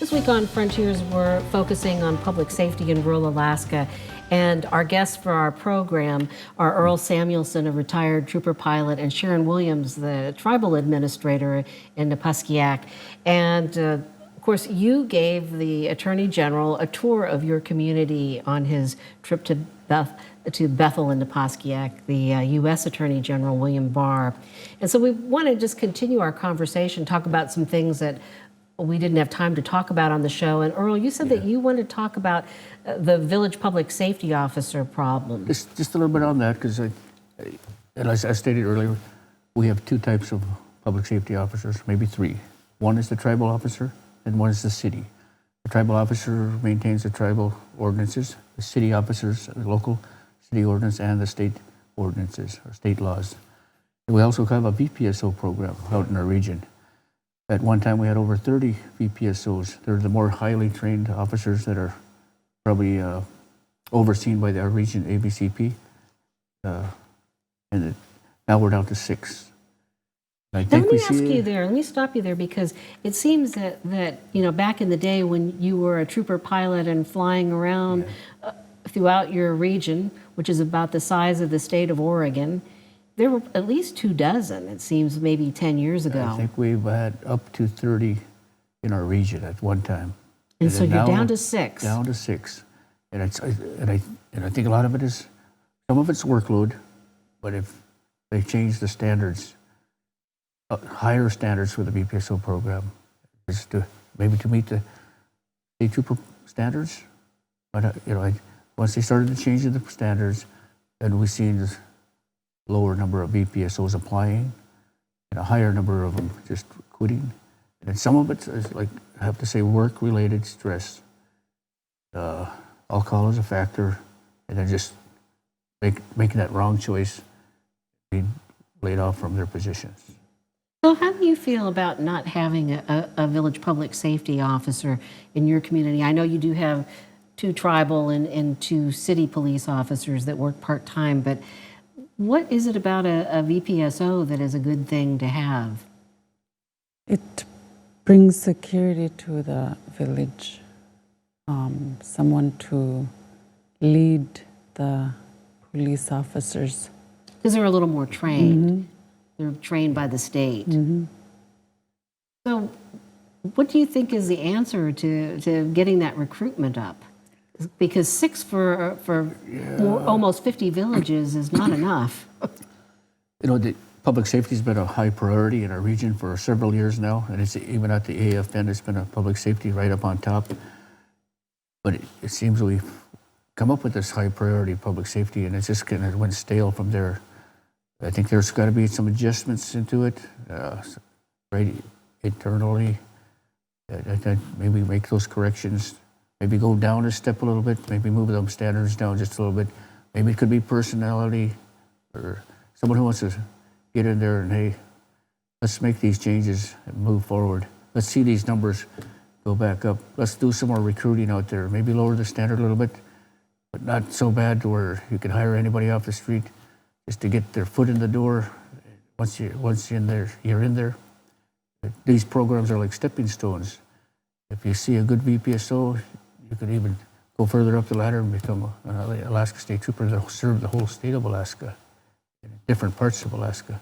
This week on Frontiers, we're focusing on public safety in rural Alaska. And our guests for our program are Earl Samuelson, a retired trooper pilot, and Sharon Williams, the tribal administrator in Napaskiak. And of course, you gave the Attorney General a tour of your community on his trip to Bethel and Napaskiak, the U.S. Attorney General William Barr. And so we want to just continue our conversation, talk about some things that we didn't have time to talk about on the show. And Earl, you said that you wanted to talk about the village public safety officer problem. Just a little bit on that, because as I stated earlier, we have two types of public safety officers, maybe three. One is the tribal officer, and one is the city. The tribal officer maintains the tribal ordinances, the city officers, the local city ordinance, and the state ordinances, or state laws. And we also have a VPSO program out in our region. At one time, we had over 30 VPSOs. They're the more highly trained officers that are probably overseen by our region ABCP. And now we're down to 6. Let me stop you there, because it seems that you know, back in the day when you were a trooper pilot and flying around throughout your region, which is about the size of the state of Oregon, there were at least 24, it seems, maybe 10 years ago. I think we've had up to 30 in our region at one time. And so you're down to 6. Down to 6. And I think a lot of it is, some of it's workload, but if they change the standards, higher standards for the VPSO program, is to maybe to meet the state trooper standards. But once they started to change the standards, then we've seen this lower number of VPSOs applying and a higher number of them just quitting. And then some of it is, like, I have to say, work-related stress. Alcohol is a factor, and then just making that wrong choice, being laid off from their positions. So how do you feel about not having a village public safety officer in your community? I know you do have 2 tribal and 2 city police officers that work part-time, but what is it about a VPSO that is a good thing to have? It brings security to the village. Someone to lead the police officers. Because they're a little more trained. They're trained by the state. So what do you think is the answer to getting that recruitment up? Because 6 for almost 50 villages is not enough. The public safety has been a high priority in our region for several years now, and it's even at the AFN, it's been a public safety right up on top. But it seems we've come up with this high priority public safety, and it's just kind of went stale from there. I think there's got to be some adjustments into it, right internally. Maybe make those corrections. Maybe go down a step a little bit. Maybe move them standards down just a little bit. Maybe it could be personality, or someone who wants to get in there and, hey, let's make these changes and move forward. Let's see these numbers go back up. Let's do some more recruiting out there. Maybe lower the standard a little bit, but not so bad to where you can hire anybody off the street just to get their foot in the door. Once you're in there, you're in there. These programs are like stepping stones. If you see a good VPSO, you can even go further up the ladder and become an Alaska State Trooper that will serve the whole state of Alaska, in different parts of Alaska.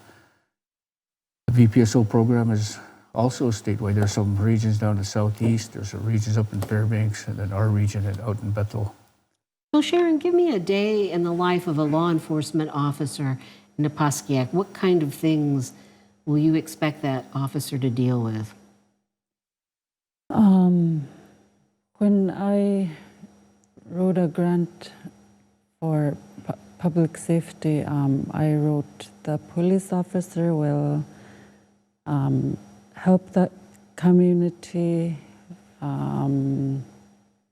The VPSO program is also statewide. There's some regions down in the southeast, there's some regions up in Fairbanks, and then our region out in Bethel. So Sharon, give me a day in the life of a law enforcement officer in Napaskiak. What kind of things will you expect that officer to deal with? When I wrote a grant for public safety, I wrote the police officer will help the community,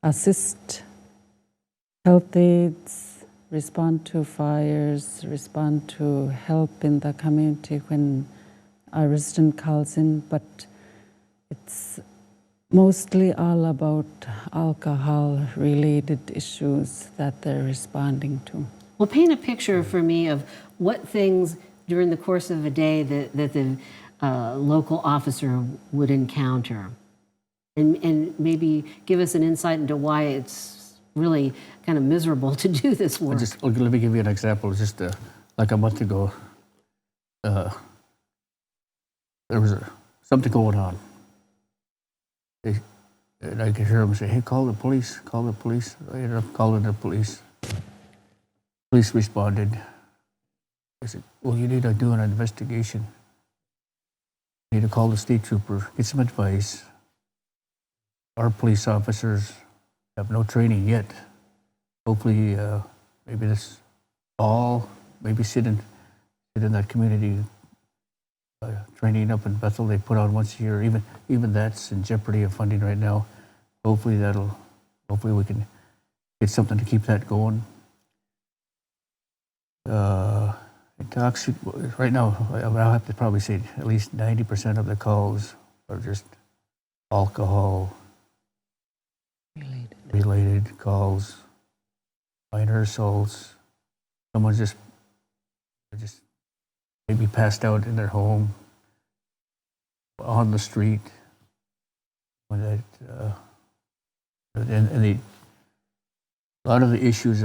assist health aides, respond to fires, respond to help in the community when a resident calls in, but it's mostly all about alcohol-related issues that they're responding to. Well, paint a picture for me of what things during the course of a day that the local officer would encounter. and maybe give us an insight into why it's really kind of miserable to do this work. Let me give you an example. Just like a month ago, there was something going on. And I could hear them say, "Hey, call the police, call the police." I ended up calling the police. Police responded. I said, "Well, you need to do an investigation. You need to call the state trooper, get some advice. Our police officers have no training yet. Hopefully, maybe this fall, maybe sit in that community training up in Bethel they put on once a year. Even that's in jeopardy of funding right now. Hopefully we can get something to keep that going." It talks right now. I'll have to probably say at least 90% of the calls are just alcohol related calls, minor assaults. Someone's just maybe passed out in their home, on the street. When that a lot of the issues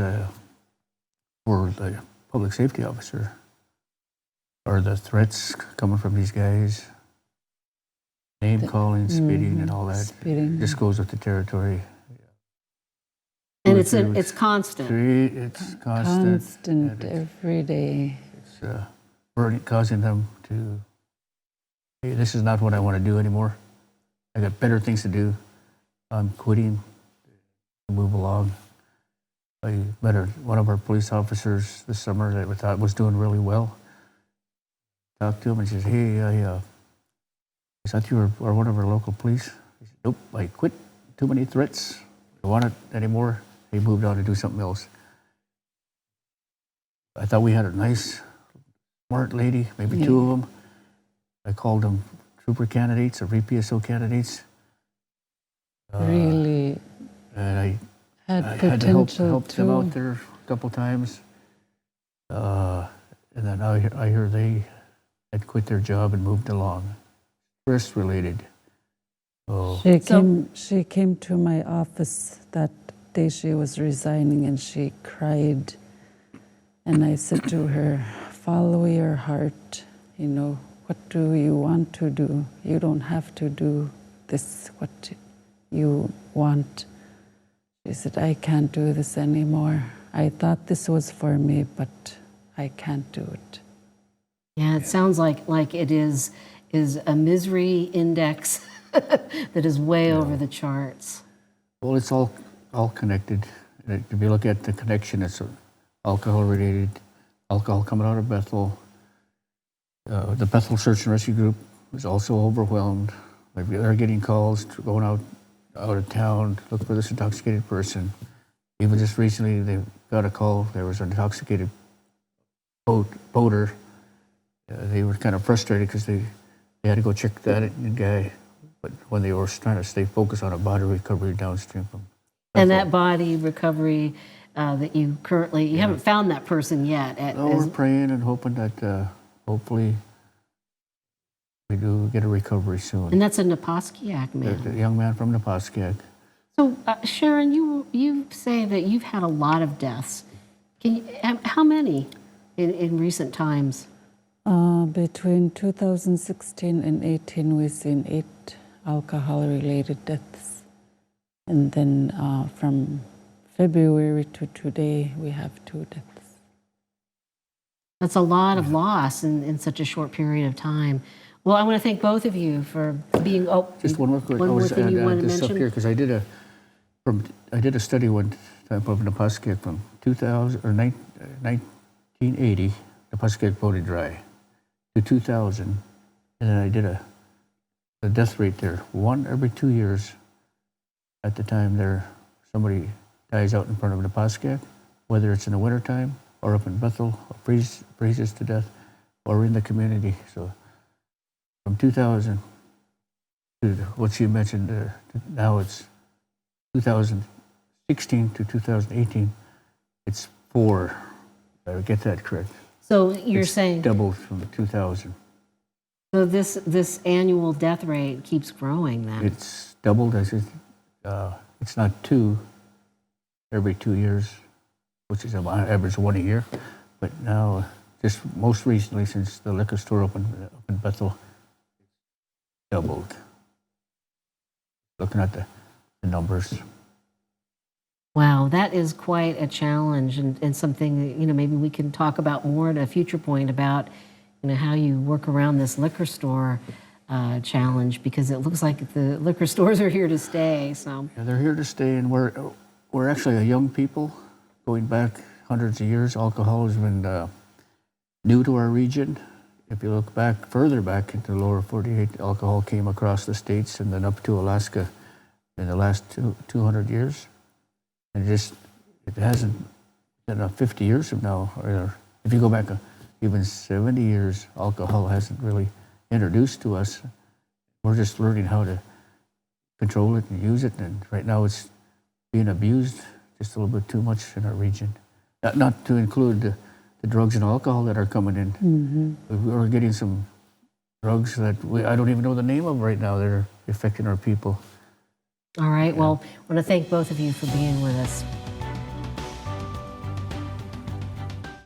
for the public safety officer are the threats coming from these guys, name calling, spitting, and all that. Spitting. Just goes with the territory. And it's constant. It's constant. And Every day. It's causing them to, "Hey, this is not what I want to do anymore. I got better things to do. I'm quitting to move along." I met one of our police officers this summer that we thought was doing really well. Talked to him and says, "Hey, I thought you were one of our local police." He said, "Nope, I quit. Too many threats. I don't want it anymore." He moved on to do something else. I thought we had a nice, smart lady, maybe two of them. I called them trooper candidates or VPSO candidates. Really And I had had to potential help them out there a couple times. And then I hear they had quit their job and moved along. Stress related. Oh, She came to my office that day she was resigning and she cried. And I said to her, "Follow your heart. You know, what do you want to do? You don't have to do this, what you want." She said, "I can't do this anymore. I thought this was for me, but I can't do it." Yeah, it sounds like it is a misery index that is way over the charts. well, it's all connected. If you look at the connection, it's alcohol related. Alcohol coming out of Bethel. The Bethel Search and Rescue Group was also overwhelmed. They're getting calls going out of town to look for this intoxicated person. Even just recently, they got a call. There was an intoxicated boater. They were kind of frustrated because they had to go check that guy. But when they were trying to stay focused on a body recovery downstream from Bethel. And that body recovery that you currently, you haven't found that person yet. We're praying and hoping that hopefully we do get a recovery soon. And that's a Napaskiak man. The young man from Napaskiak. So, Sharon, you say that you've had a lot of deaths. How many in recent times? Between 2016 and 18, we've seen 8 alcohol-related deaths. And then from February to today, we have 2 deaths. That's a lot of loss in such a short period of time. Well, I want to thank both of you for being. Just one more quick. One more thing you want to this up mention? here because I did a study one time of Napaskiak from 1980. Napaskiak voted dry to 2000, and then I did the death rate there. 1 every 2 years. At the time, somebody dies out in front of Napaskiak, whether it's in the wintertime or up in Bethel, or freezes to death, or in the community. So from 2000 to what you mentioned, now it's 2016 to 2018, it's 4. Better get that correct. So you're It's saying doubled from 2000. So this annual death rate keeps growing then? It's doubled. It's not two every 2 years, which is about average one a year. But now, just most recently, since the liquor store opened up in Bethel, doubled. Looking at the numbers. Wow, that is quite a challenge and something that, maybe we can talk about more at a future point about, how you work around this liquor store challenge, because it looks like the liquor stores are here to stay, so. Yeah, they're here to stay, and we're actually a young people going back hundreds of years. Alcohol has been new to our region. If you look back, further back into the lower 48, alcohol came across the states and then up to Alaska in the last 200 years. And it hasn't been 50 years from now, or if you go back even 70 years, alcohol hasn't really introduced to us. We're just learning how to control it and use it, and right now it's being abused just a little bit too much in our region. Not to include the drugs and alcohol that are coming in. Mm-hmm. We're getting some drugs that I don't even know the name of right now that are affecting our people. All right, well, I want to thank both of you for being with us.